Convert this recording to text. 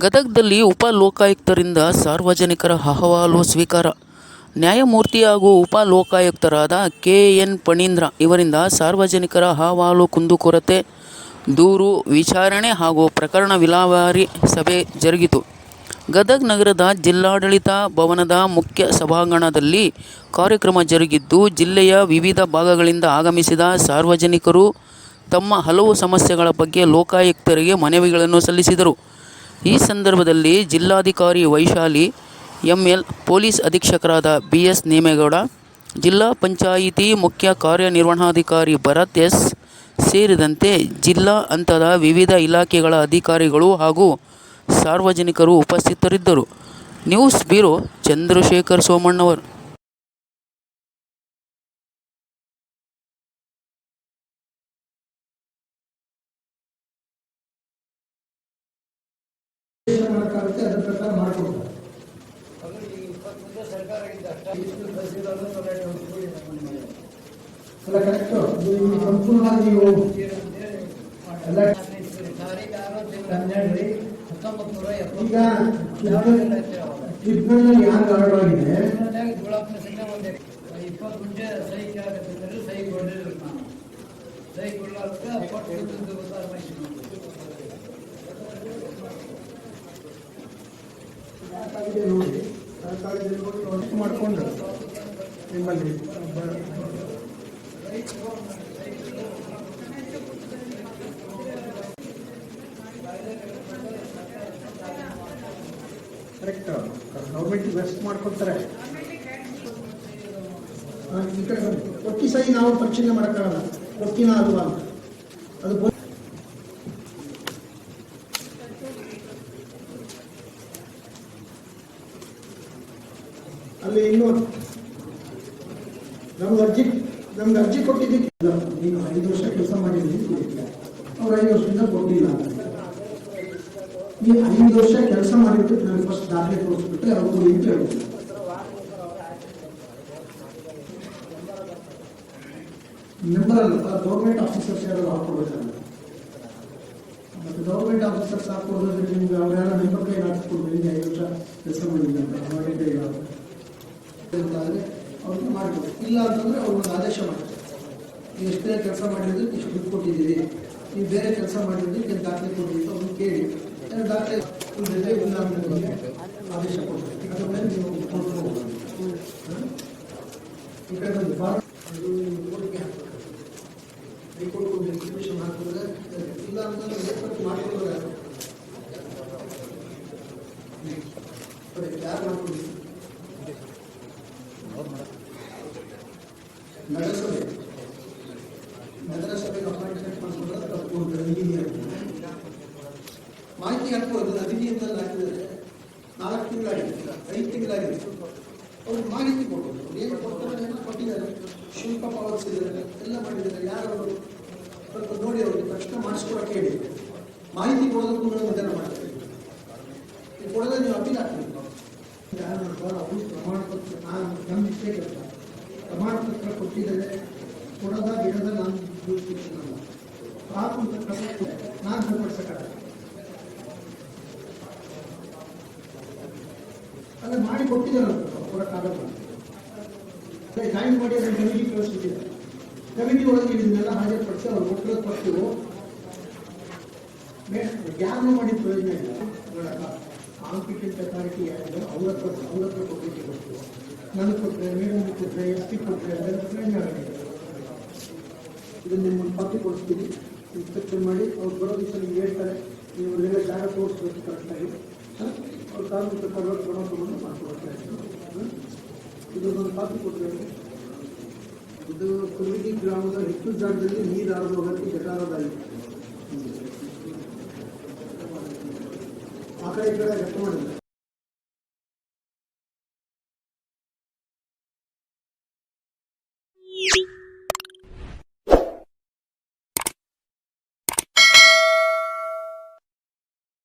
ಗದಗದಲ್ಲಿ ಉಪ ಲೋಕಾಯುಕ್ತರಿಂದ ಸಾರ್ವಜನಿಕರ ಅಹವಾಲು ಸ್ವೀಕಾರ. ನ್ಯಾಯಮೂರ್ತಿ ಹಾಗೂ ಉಪ ಲೋಕಾಯುಕ್ತರಾದ ಕೆ.ಎನ್. ಫಣೀಂದ್ರ ಇವರಿಂದ ಸಾರ್ವಜನಿಕರ ಅಹವಾಲು ಕುಂದುಕೊರತೆ, ದೂರು ವಿಚಾರಣೆ ಹಾಗೂ ಪ್ರಕರಣ ವಿಲೇವಾರಿ ಸಭೆ ಜರುಗಿತು. ಗದಗ ನಗರದ ಜಿಲ್ಲಾಡಳಿತ ಭವನದ ಮುಖ್ಯ ಸಭಾಂಗಣದಲ್ಲಿ ಕಾರ್ಯಕ್ರಮ ಜರುಗಿದ್ದು, ಜಿಲ್ಲೆಯ ವಿವಿಧ ಭಾಗಗಳಿಂದ ಆಗಮಿಸಿದ ಸಾರ್ವಜನಿಕರು ತಮ್ಮ ಹಲವು ಸಮಸ್ಯೆಗಳ ಬಗ್ಗೆ ಲೋಕಾಯುಕ್ತರಿಗೆ ಮನವಿಗಳನ್ನು ಸಲ್ಲಿಸಿದರು. ಈ ಸಂದರ್ಭದಲ್ಲಿ ಜಿಲ್ಲಾಧಿಕಾರಿ ವೈಶಾಲಿ ಎಂ.ಎಲ್, ಪೊಲೀಸ್ ಅಧೀಕ್ಷಕರಾದ ಬಿ.ಎಸ್. ನೇಮೇಗೌಡ, ಜಿಲ್ಲಾ ಪಂಚಾಯಿತಿ ಮುಖ್ಯ ಕಾರ್ಯನಿರ್ವಹಣಾಧಿಕಾರಿ ಭರತ್ ಎಸ್. ಸೇರಿದಂತೆ ಜಿಲ್ಲಾ ಹಂತದ ವಿವಿಧ ಇಲಾಖೆಗಳ ಅಧಿಕಾರಿಗಳು ಹಾಗೂ ಸಾರ್ವಜನಿಕರು ಉಪಸ್ಥಿತರಿದ್ದರು. News bureau, Chandrashekhar Somannavar. ಅದರ ಪ್ರಕಾರ ಮಾಡಿಕೊಡ್ತಾರೆ. ಅಲ್ಲ ಕರೆಕ್ಟು, ಸಂಪೂರ್ಣವಾಗಿ ನೀವು ಎಲ್ಲ ಈಗ ಟ್ರಿಬ್ಯುನಲ್ ಯಾರು ಆಡವಾಗಿದೆ ನೋಡಿ ಮಾಡಿಕೊಂಡು ನಿಮ್ಮಲ್ಲಿ ಕರೆಕ್ಟ್ ಗೌರ್ಮೆಂಟ್ ವೆಸ್ಟ್ ಮಾಡ್ಕೊಡ್ತಾರೆ. ಈ ಕಡೆ ಒಟ್ಟಿ ಸಹಿ ನಾವು ಪರಿಶೀಲನೆ ಮಾಡೋಕ್ಕಾಗಲ್ಲ, ಒಟ್ಟಿನ ಅಲ್ವಾ ಅದು ಅಲ್ಲಿ ಇನ್ನೂ ನಮ್ಗೆ ಅರ್ಜಿ ಕೊಟ್ಟಿದ್ದೀವಿ. ನೀನು 5 ವರ್ಷ ಕೆಲಸ ಮಾಡಿದ್ದೀನಿ, ಅವ್ರು 5 ವರ್ಷದಿಂದ ಕೊಟ್ಟಿಲ್ಲ. ನೀವು 5 ವರ್ಷ ಕೆಲಸ ಮಾಡಿದ್ದು ನಾನು ಫಸ್ಟ್ ದಾಖಲೆ ತೋರಿಸ್ಬಿಟ್ರೆ ಅವ್ರು ಅಂತ ಹೇಳ್ಬೋದು. ಮೆಂಬರ್ ಅಲ್ಲ, ಗೌರ್ಮೆಂಟ್ ಆಫೀಸರ್ಸ್ ಯಾರು ಹಾಕೊಡ್ಬೇಕಲ್ಲ. ಮತ್ತು ಗೌರ್ಮೆಂಟ್ ಆಫೀಸರ್ಸ್ ಹಾಕೊಡೋದ್ರಿಂದ ನಿಮ್ಗೆ ಅವ್ರು ಯಾರು ಮೆಂಬರ್ ಕೈ ಹಾಕಿಸ್ಕೊಡ್ಬೇಕು. 5 ವರ್ಷ ಕೆಲಸ ಮಾಡಿಲ್ಲ ಅಂತಾದರೆ ಅವ್ರಿಗೆ ಮಾಡ್ಬೋದು. ಇಲ್ಲ ಅಂತಂದರೆ ಅವ್ರೊಂದು ಆದೇಶ ಮಾಡ್ತಾರೆ, ನೀವು ಎಷ್ಟೇ ಕೆಲಸ ಮಾಡಿದ್ರೆ ಇಷ್ಟು ದುಡ್ಡು ಕೊಟ್ಟಿದ್ದೀರಿ, ನೀವು ಬೇರೆ ಕೆಲಸ ಮಾಡಿದ್ರೆ ಏನು ದಾಖಲೆ ಕೊಟ್ಟಿದ್ದು ಅವ್ರನ್ನ ಕೇಳಿ ದಾಖಲೆ ಇಲ್ಲ ಬಗ್ಗೆ ಆದೇಶ ಕೊಡ್ತಾರೆ. ಅದ್ರ ಮೇಲೆ ನೀವು ಕೊಡ್ಬೋದು. ಈ ಕಡೆ ಒಂದು ಫಾರ್ಮ್ ಕೋರ್ಟ್ಗೆ ಹಾಕ್ತಾರೆ, ಹೈಕೋರ್ಟ್ ಒಂದು ಎಕ್ಸಿಬಿಷನ್ ಹಾಕಿದ್ರೆ ಇಲ್ಲ ಅಂತಂದ್ರೆ ಏರ್ಪಟ್ಟು ಮಾಡ್ಕೊಳ್ತಾರೆ. ಯಾರು ಮಾಡ್ಕೊಂಡಿದ್ದೀವಿ ನಗರಸಭೆಗೆ ಅಪಾಯಿಂಟ್ಮೆಂಟ್ ಮಾಡಿಕೊಂಡ್ರೆ ತಪ್ಪು ಇಂಜಿನಿಯರ್ ಮಾಹಿತಿ ಹಾಕ್ಬೋದು. ಅಧಿನಿಯಮದಲ್ಲಿ ಹಾಕಿದರೆ 4 ತಿಂಗಳಾಗಿದೆ, 5 ತಿಂಗಳಾಗಿದೆ. ಅವ್ರಿಗೆ ಮಾಹಿತಿ ಕೊಡೋದು, ಏನು ಕೊಡ್ತಾರೆ, ಏನೋ ಕೊಟ್ಟಿದ್ದಾರೆ, ಶುಲ್ಕ ಪಾವತಿಸಿದ್ದಾರೆ, ಎಲ್ಲ ಮಾಡಿದ್ದಾರೆ. ಯಾರವರು ಸ್ವಲ್ಪ ನೋಡಿ ಅವ್ರಿಗೆ ತಕ್ಷಣ ಮಾಡಿಸ್ಕೊಡಕ್ಕೆ ಹೇಳಿ. ಮಾಹಿತಿ ಕೊಡೋದಕ್ಕೂ ಮಧ್ಯಾಹ್ನ ಮಾಡ್ತಾರೆ. ನೀವು ಕೊಡೋದೇ ನೀವು ಅಪೀಲ್ ಹಾಕ್ಬೇಕು. ಯಾರು ಮಾಡ್ತಾರೆ ಅವರು ಪ್ರಮಾಣ ಪತ್ರ, ನಾನು ನಂಬಿಕೆ ಕೆಲಸ ಪ್ರಮಾಣ ಪತ್ರ ಕೊಟ್ಟಿದ್ದಾರೆ, ಕೊಡೋದ ಬಿಡೋದ ನಾನು ದೂರಿಸಿಲ್ಲ. ಪ್ರಾಥಮಿಕ ನಾನು ಸರಿಪಡಿಸಕ್ಕಾಗಲ್ಲ. ಅದೇ ಮಾಡಿ ಕೊಟ್ಟಿದ್ದಾರೆ, ಕೊಡಕ್ಕಾಗಲ್ಲ. ಜಾಯಿನ್ ಮಾಡಿ ಅದನ್ನು ಕಮಿಟಿ ಕಳಿಸ್ಬಿಟ್ಟಿದ್ದಾರೆ. ಕಮಿಟಿ ಒಳಗೆ ಇದನ್ನೆಲ್ಲ ಹಾಜರುಪಡಿಸಿ ಅವ್ರು ಒಕ್ಕಲು ಕೊಟ್ಟು ಯಾರನ್ನೂ ಮಾಡಿ ಪ್ರಯೋಜನ ಇಲ್ಲ. ಕಾಂಪಿಟೆಂಟ್ ಅಥಾರಿಟಿ ಯಾರಿದೆ ಅವ್ರ ಹತ್ರ ಕೊಟ್ಟಿಗೆ ಕೊಟ್ಟು ನನಗೆ ಕೊಟ್ಟರೆ, ಮೇಡಮ್ಗೆ ಕೊಟ್ಟರೆ, ಎಸ್ ಪಿ ಕೊಟ್ಟರೆ ಅದೆಲ್ಲ ಪ್ರಯೋಜನ ಆಗಿದೆ. ಇದನ್ನು ನಿಮ್ಮನ್ನು ಕಾಪಿ ಕೊಡಿಸ್ತೀವಿ, ಇನ್ಸ್ಪೆಕ್ಷನ್ ಮಾಡಿ ಅವ್ರು ಬರೋ ದಿವಸ ನಿಮ್ಗೆ ಹೇಳ್ತಾರೆ, ನೀವು ಎಲ್ಲ ಜಾಗ ತೋರಿಸ್ಬೇಕು ಕರೆಕ್ಟಾಗಿ. ಅವ್ರು ಕಾರ್ಮಿಕ ಕ್ರಮ ತಗೊಂಡು ಮಾಡ್ಕೊಡ್ತಾರೆ. ಇದೊಂದು ಕಾಪಿ ಕೊಟ್ಟರೆ ಇದು ಕುರುಗಿ ಗ್ರಾಮದ ಹೆಚ್ಚು ಜಾಗದಲ್ಲಿ ನೀರು ಹಾರದು ಹೋಗೋಕ್ಕೆ ಜಟಾರದಾಗಿದೆ. ಆ ಕಡೆ ಈ ಕಡೆ ಗಟ್ಟ ಮಾಡಿಲ್ಲ.